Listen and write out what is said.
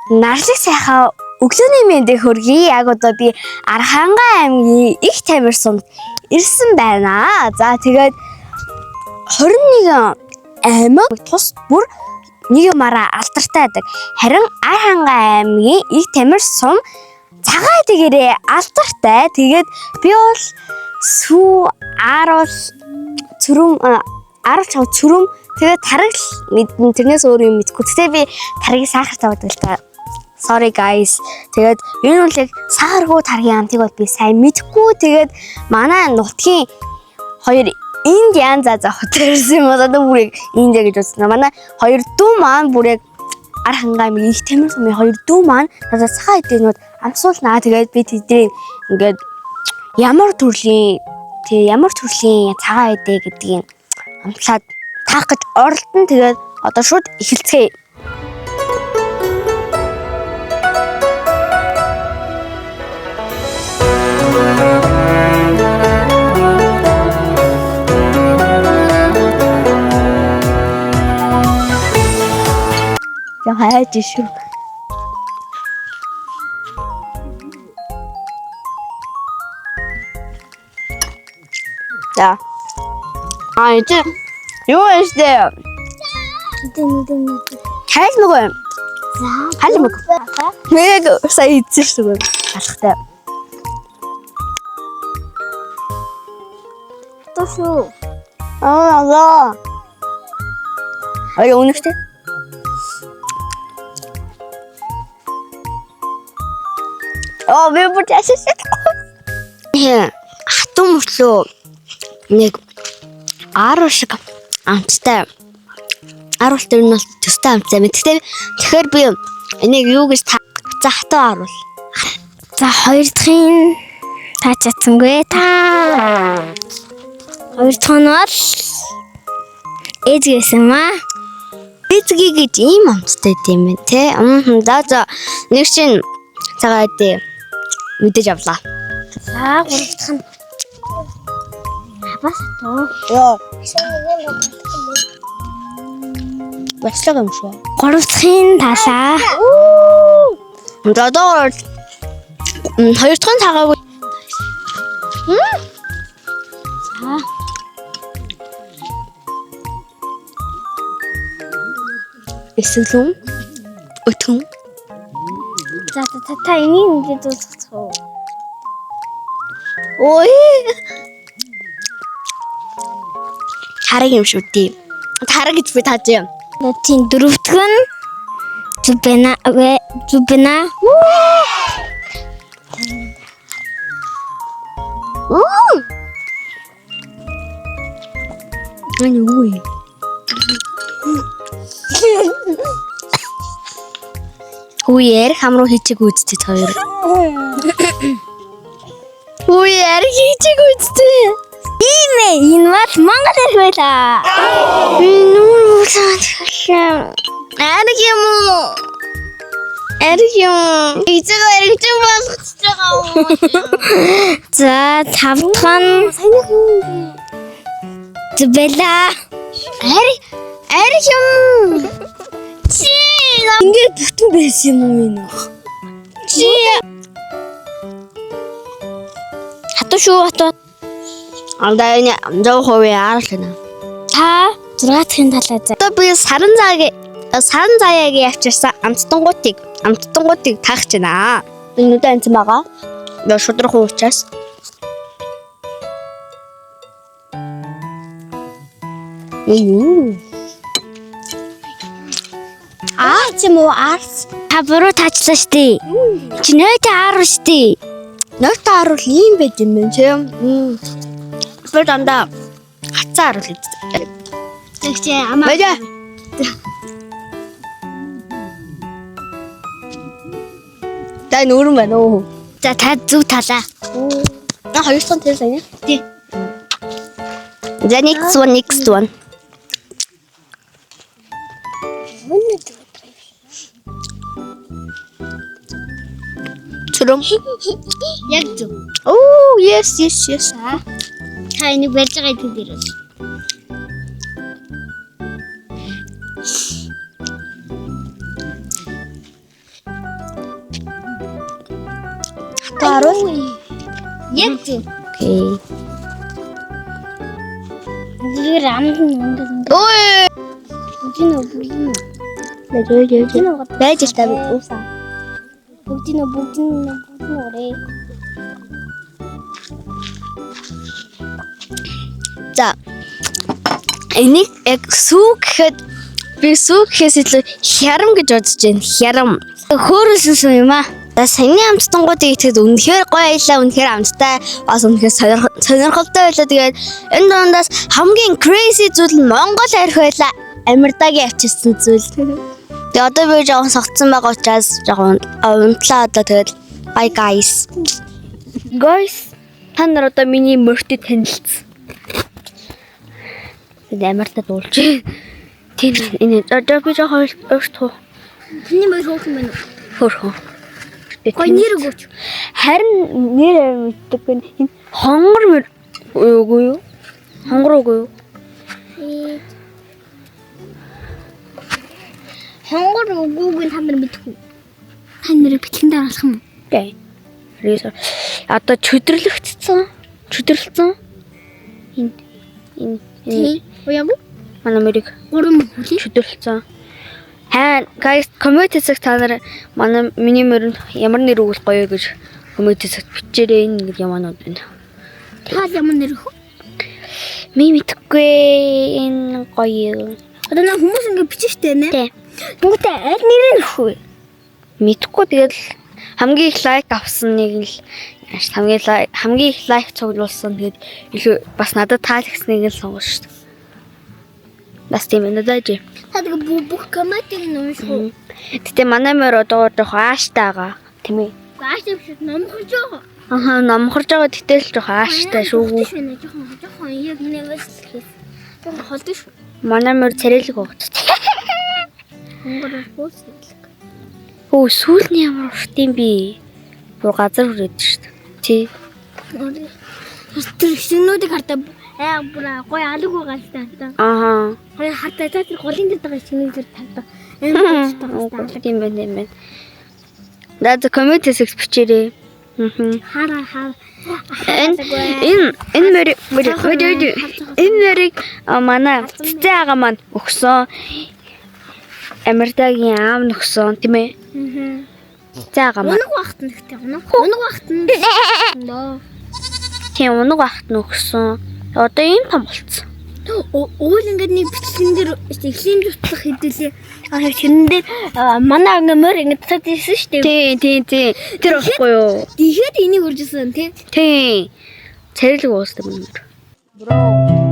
Нарлаг сайхан өглөөний мэндийг хүргэе. Яг одоо би Архангай аймгийн их тамир сумд ирсэн байна. За тэгээд 21 аймаг тус бүр нэг юмараа алдартай байдаг. Харин Архангай аймгийн их тамир сум цагаан дэгээрээ алдартай. Тэгээд би бол сүү ааруул цүрүм ааруул чав цүрүм тэгээд тархал мэдэн тэрнээс өөр юм мэдгүй. Тэгтээ би тархийг сахар тавьдаг л та. Sorry guys. Тэгээд энэ бол яг сахаргүй тархины амтыг бол би сайн мэдэхгүй. Тэгээд манай нутгийн хоёр Индиан хотөрсөн юм одоо бүр Индия гэж үзсэн. Манай хоёр дүү маань бүр яг Архангай аймгийн их тамир сумын хоёр дүү маань надад цагаан эдээнүүд амсуулнаа. Тэгээд би тэдний ингээд ямар төрлийн цагаан эдээ гэдгийг амтлаад таах гэж оролдсон. Тэгээд одоо шууд эхэлцгээе. Яа тийш. За. 이제 요에스데. Хайл мөгөө. Хайл мөгөө. Мэг сая идчихсэн. Алхтай. Тошу. Аа. Өнөштэй. Би бүр яшээ. Хатуу мөрлөө. Нэг ааруул шиг амттай. Ааруул төр нь бол төстэй амттай мэт. Тэгэхээр би энийг юу гэж за хатуу ааруул. За хоёр дахын та чадсангүй та. Хоёр дахь нь бол эзгэсэн маа. Эзгээ гэж ийм амттай юм бэ те. За нэг чинь цагаан эдээ мэдээж авлаа. За гурав дахь нь бас тоо. Яа. Бачлаг юм шүү. Гурав дахын талаа. Одоо хоёр дахь нь цагаагүй. За. Эсэлэн өтгөн. За та энийг ингэж дуусгах уу? Ой. Хараг юм шүү дээ. Хараг гэж би тааж юм. Тийм дөрөвдөг нь зүбэна. Ань үгүй. Хүүер хамруу хийчих үзтээ хоёр. Хүүер хийчих үзтээ. Энэ бол Монгол ярих байлаа. Ариг юм. Эцэг эргэж болгочихж байгаа юм. За тав дахь нь зүбэла. Ариг юм. Чи ингээд бүтэн байсан юм уу энэ? Чи хатуу шүү хатуу. Андаа энэ амжаа хувийн ааруулна. Та 6 дахь талаа за. Одоо би саран заяагийн авчирсан амттангуудыг таах гэж байна. Энэ үдэ анц байгаа. Я шудрах уучаас. Чим уу арс. Та буруу таачлаа штий. Чи нойтой ааруул штий. Нойтой ааруул ийм байд юм бэ чи. Би дандаа хацаар л гэдэг. Тэгчээ амаа. Баяа. Та нүрэн байна уу? За та зүг талаа. Хоёр сон тэр сайн. Тий. За next one. Чурам. Яг зүг. Oh, yes. Та энийг барьж байгаа гэдэг дээрээс. харуул. Яг тийм. Окей. Зүгээр амд ингээд. Ой. Бүгдийн Байж л та би. бүгдийн орой. За. Энийг яг сүү гэхэд би сүү гэхээс илүү хярам гэж бодож байна. Хярам. Хөөрөлсөн сүү юм аа. За саяны амттангуудыг итгэхэд үнэхээр гоё аялаа, үнэхээр амттай, бас үнэхээр сонирхолтой байлаа. Тэгээд энэ дундаас хамгийн crazy зүйл нь Монгол арх байлаа. Амирдагийн авчирсан зүйл. Тэгээд одоо би жоохон согтсон байгаа учраас жоохон унтлаа одоо тэгээд bye guys. Guys, та нар одоо миний мөртөд танилцсан. Амартай дуулж. Тийм энэ би жоохон өөртөө. Тэний мөр хөөх юм байна. Хөөхөө. Гой нэр өгөөч. Харин нэр мэддэг энэ хонгор үгүй юу? Хонгор үгүй юу? Хонгор үгүйг та нар мэдгүй. Та нэрийг битгэн дараалах юм уу? Тэй. Одоо чөдөрлөгдсөн. Энэ Уяв уу? манай мөрийг 3 хүлээ. чөдөрлөгдсөн. Хаа guys community-сэг та нар манай миний мөр ямар нэр өгөх гоё гэж community-сэг бичээрэй энэ ямаанууд байна. Та ямар нэр өгөх? Ми мэдхгүй энэ гоё. Одоо нэг хүмүүс ингэ бичсэн штэ нэ. Тий. Бүгд аль нэрээ өгөх вэ? Мэдхгүй тэгэл хамгийн их лайк авсан нэг л хамгийн их лайк цуглуулсан тэгээд илүү бас надад таалагсныг л сонгоно шүү дээ. Бас тийм энэ дэж. Та тэгээ бүх комментиг нуушгүй. Гэтэ манай мөр одоо жоох ааштай байгаа тийм ээ. Ааш биш номхорж байгаа. Аха номхорж байгаа гэтэл жоох ааштай шүүгүү. Жохон яг нэгээс хэлэх. Жохон холдсон шүү. Манай мөр царайлаг байгаа. Хонгороор бөөсөлдөг. Өө сүүлний ямар урт юм бэ? Бүр газар хүрээд шүү дээ. Тий. Тэр шинүүдийг хартаа бүр гой алг байгаа л та. Аха. Хартаа тэр голын дээр байгаа шинүүдээр тавьдаг. Тийм байна. Даад community-с бичээрэй. Хаа. Энэ мөрийг манай цэцээ ага маань өгсөн. Амирдагийн аав нөхсөн тийм ээ. Цэцээ ага маань. Унаг багт нь гэхдээ унаг багт нь. Тийм унаг багт нөхсөн. Одоо ийм том болцсон. Уул ингээд нэг бичлэгэн дээр эхлэлийн зүтлах хэдүүлээ. Тэрэн дээр манай мөр ингээд татсан шүү дээ. Тийм. Тэр болохгүй юу? Тэгэхэд энийг үржсэн тий. Тийм. Царилэг уусдаг юм. Бро.